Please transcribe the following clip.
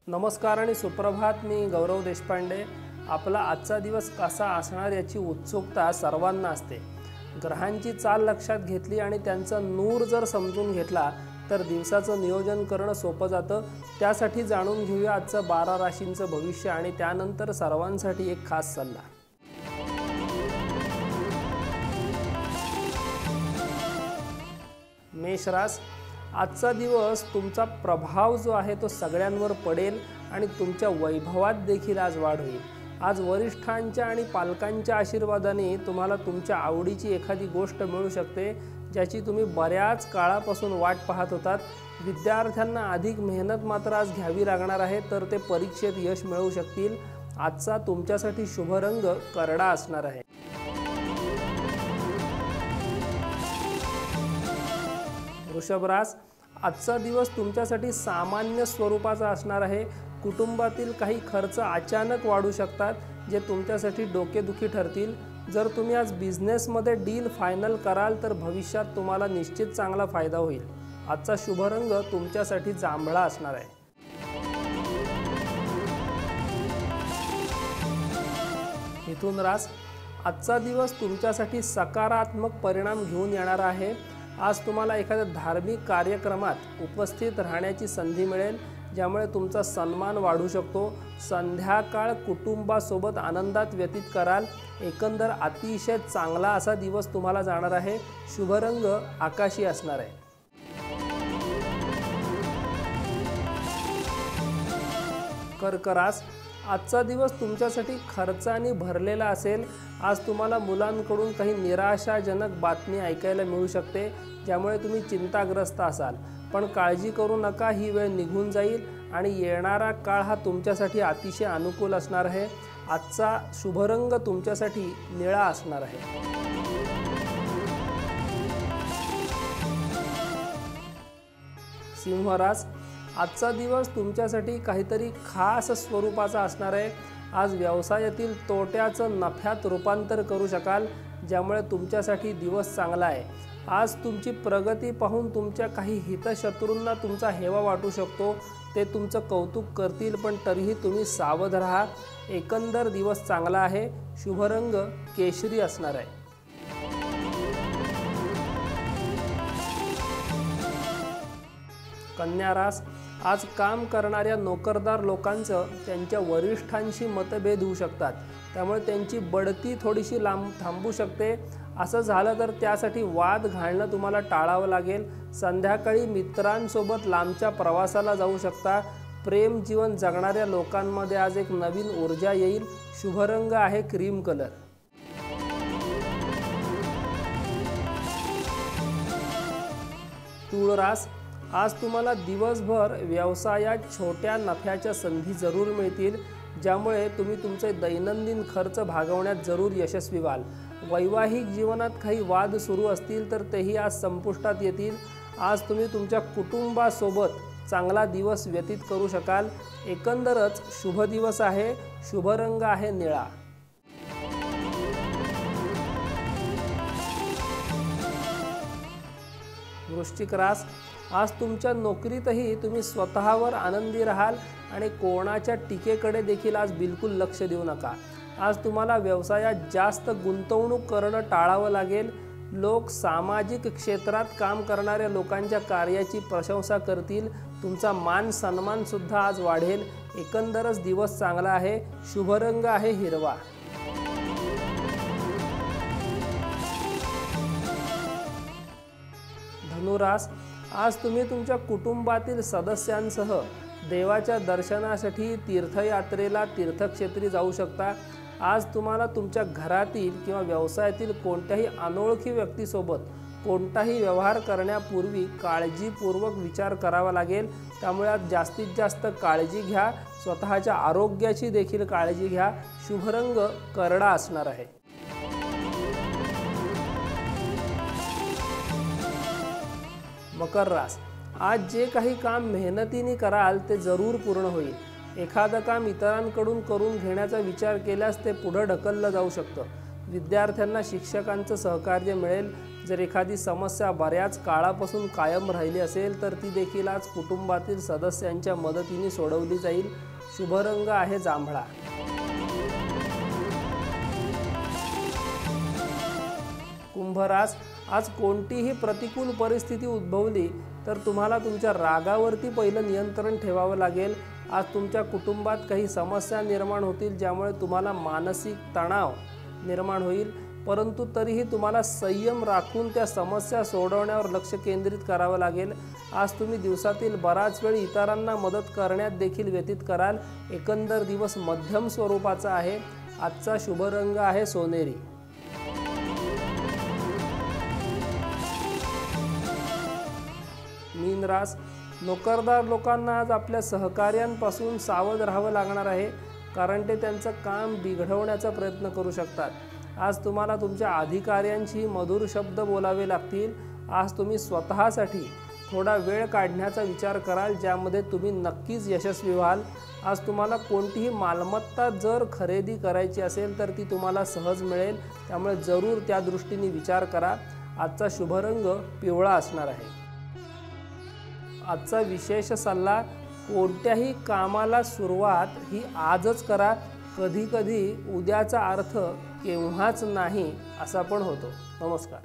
नमस्कार आणि सुप्रभात। मी गौरव देशपांडे। आपला आजचा दिवस कसा असणार याची उत्सुकता सर्वांना असते। ग्रहांची चाल लक्षात घेतली आणि त्यांचा नूर जर समजून घेतला तर दिवसाचं नियोजन करणं सोपं जातं। त्यासाठी जाणून घेऊया आजचं 12 राशींचं भविष्य आणि त्यानंतर सर्वांसाठी एक खास सल्ला। मेष रास, आजचा दिवस तुमचा प्रभाव जो आहे तो सगळ्यांवर पडेल आणि तुमच्या वैभवात देखील आज वाढ होईल। आज वरिष्ठांच्या आणि पालकांच्या आशीर्वादाने तुम्हाला तुमच्या आवडीची एखादी गोष्ट मिळू शकते, ज्याची तुम्ही बऱ्याच काळापासून वाट पाहत होतात। विद्यार्थ्यांना अधिक मेहनत मात्र आज घ्यावी लागणार आहे, तर ते परीक्षेत यश मिळवू शकतील। आजचा तुमच्यासाठी शुभ रंग करडा असणार आहे। वृषभ रास, आजचा दिवस तुमच्यासाठी सामान्य स्वरूपाचा असणार आहे। कुटुंबातील काही खर्च अचानक वाढू शकतात, जे तुमच्यासाठी डोकेदुखी ठरतील। जर तुम्ही आज बिझनेसमध्ये डील फायनल कराल तर भविष्यात तुम्हाला निश्चित चांगला फायदा होईल। आजचा शुभ रंग तुमच्यासाठी जांभळा असणार आहे। मिथुन रास, आजचा दिवस तुमच्यासाठी सकारात्मक परिणाम घेऊन येणार आहे। आज तुम्हाला एखाद्या धार्मिक कार्यक्रमात उपस्थित राहण्याची संधी मिळेल, ज्यामुळे तुमचा सन्मान वाढू शकतो। संध्याकाळ कुटुंबासोबत आनंदात व्यतीत कराल। एकंदर अतिशय चांगला असा दिवस तुम्हाला जाणार आहे। शुभ रंग आकाशी असणार आहे। कर्क रास, आजचा दिवस तुमच्यासाठी खर्चाने भरलेला असेल। आज तुम्हाला मुलांकडून काही निराशाजनक बातमी ऐकायला मिळू शकते, ज्यामुळे तुम्ही चिंताग्रस्त असाल। पण काळजी करू नका, ही वेळ निघून जाईल आणि येणारा काळ हा तुमच्यासाठी अतिशय अनुकूल असणार आहे। आजचा शुभ रंग तुमच्यासाठी निळा असणार आहे। सिंह रास, आजचा दिवस तुमच्यासाठी काहीतरी खास स्वरूपाचा असणार आहे। आज व्यवसायातील तोट्याचं नफ्यात रूपांतर करू शकाल, ज्यामुळे तुमच्यासाठी दिवस चांगला आहे। आज तुमची प्रगती पाहून तुमच्या काही हितशत्रूंना तुमचा हेवा वाटू शकतो। ते तुमचं कौतुक करतील, पण तरीही तुम्ही सावध राहा। एकंदर दिवस चांगला आहे। शुभ रंग केशरी असणार आहे। कन्या रास, आज काम करणाऱ्या नोकरदार लोकांचं त्यांच्या वरिष्ठांशी मतभेद होऊ शकतात, त्यामुळे त्यांची बढती थोडीशी थांबू शकते। असं झालं तर त्यासाठी वाद घालणं तुम्हाला टाळावं लागेल। संध्याकाळी मित्रांसोबत लांबच्या प्रवासाला जाऊ शकता। प्रेम जीवन जगणाऱ्या लोकांमध्ये आज एक नवीन ऊर्जा येईल। शुभ रंग आहे क्रीम कलर। तुळ रास, आज तुम्हाला दिवसभर व्यवसायात छोट्या नफ्याच्या संधी जरूर मिळतील, ज्यामुळे तुम्ही तुमचे दैनंदिन खर्च भागवण्यात जरूर यशस्वी व्हाल। वैवाहिक जीवनात काही वाद सुरू असतील तर तेही आज संपुष्टात येतील। आज तुम्ही तुमच्या कुटुंबासोबत चांगला दिवस व्यतीत करू शकाल। एकंदरच शुभ दिवस आहे। शुभ रंग आहे निळा। वृश्चिक रास, आज तुमच्या नोकरीतही तुम्ही स्वतःवर आनंदी राहाल आणि कोणाच्या टीकेकडे देखील आज बिलकुल लक्ष देऊ नका। आज तुम्हाला व्यवसायात जास्त गुंतवणूक करणं टाळावं लागेल। लोक सामाजिक क्षेत्रात काम करणाऱ्या लोकांच्या कार्याची प्रशंसा करतील। तुमचा मान सन्मान सुद्धा आज वाढेल। एकंदरच दिवस चांगला आहे। शुभ रंग आहे हिरवा। धनुरास, आज तुम्ही तुमच्या कुटुंबातील सदस्यांसह देवाच्या दर्शनासाठी तीर्थयात्रेला तीर्थक्षेत्री जाऊ शकता। आज तुम्हाला तुमच्या घरातील किंवा व्यवसायातील कोणत्याही अनोळखी व्यक्तीसोबत कोणताही व्यवहार करण्यापूर्वी काळजीपूर्वक विचार करावा लागेल। त्यामुळे आज जास्तीत जास्त काळजी घ्या। स्वतःच्या आरोग्याची देखील काळजी घ्या। शुभ रंग करडा असणार आहे। मकर रास, आज जे काही काम मेहनतीने कराल ते जरूर पूर्ण होईल। एखादं काम इतरांकडून करून घेण्याचा विचार केल्यास ते पुढे ढकललं जाऊ शकतं। विद्यार्थ्यांना शिक्षकांचं सहकार्य मिळेल। जर एखादी समस्या बऱ्याच काळापासून कायम राहिली असेल तर ती देखील आज कुटुंबातील सदस्यांच्या मदतीने सोडवली जाईल. शुभ रंग आहे जांभळा. कुंभ रास, आज कोणतीही प्रतिकूल परिस्थिती उद्भवली तर तुम्हाला तुमच्या रागावरती पहिलं नियंत्रण ठेवावं लागेल. आज तुमच्या कुटुंबात काही समस्या निर्माण होतील ज्यामुळे तुम्हाला मानसिक तणाव निर्माण होईल, परंतु तरीही तुम्हाला संयम राखून त्या समस्या सोडवण्यावर लक्ष केंद्रित करावं लागेल. आज तुम्ही दिवसातील बराच वेळ इतरांना मदत करण्यात देखील व्यतीत कराल. एकंदर दिवस मध्यम स्वरूपाचा आहे. आजचा शुभ रंग आहे सोनेरी. मीन रास, नोकरदार लोकांना आज आपल्या सहकार्यांपासून सावध राहावं लागणार आहे, कारण ते त्यांचं काम बिघडवण्याचा प्रयत्न करू शकतात. आज तुम्हाला तुमच्या अधिकाऱ्यांशी मधुर शब्द बोलावे लागतील. आज तुम्ही स्वतःसाठी थोडा वेळ काढण्याचा विचार कराल, ज्यामध्ये तुम्ही नक्कीच यशस्वी व्हाल. आज तुम्हाला कोणतीही मालमत्ता जर खरेदी करायची असेल तर ती तुम्हाला सहज मिळेल, त्यामुळे जरूर त्या दृष्टीने विचार करा. आजचा शुभ रंग पिवळा असणार आहे. आजचा विशेष सल्ला, कोणत्याही कामाला सुरुवात ही आजच करा. कधी कधी उद्याचा अर्थ केव्हाच नाही असा पण होतो. नमस्कार.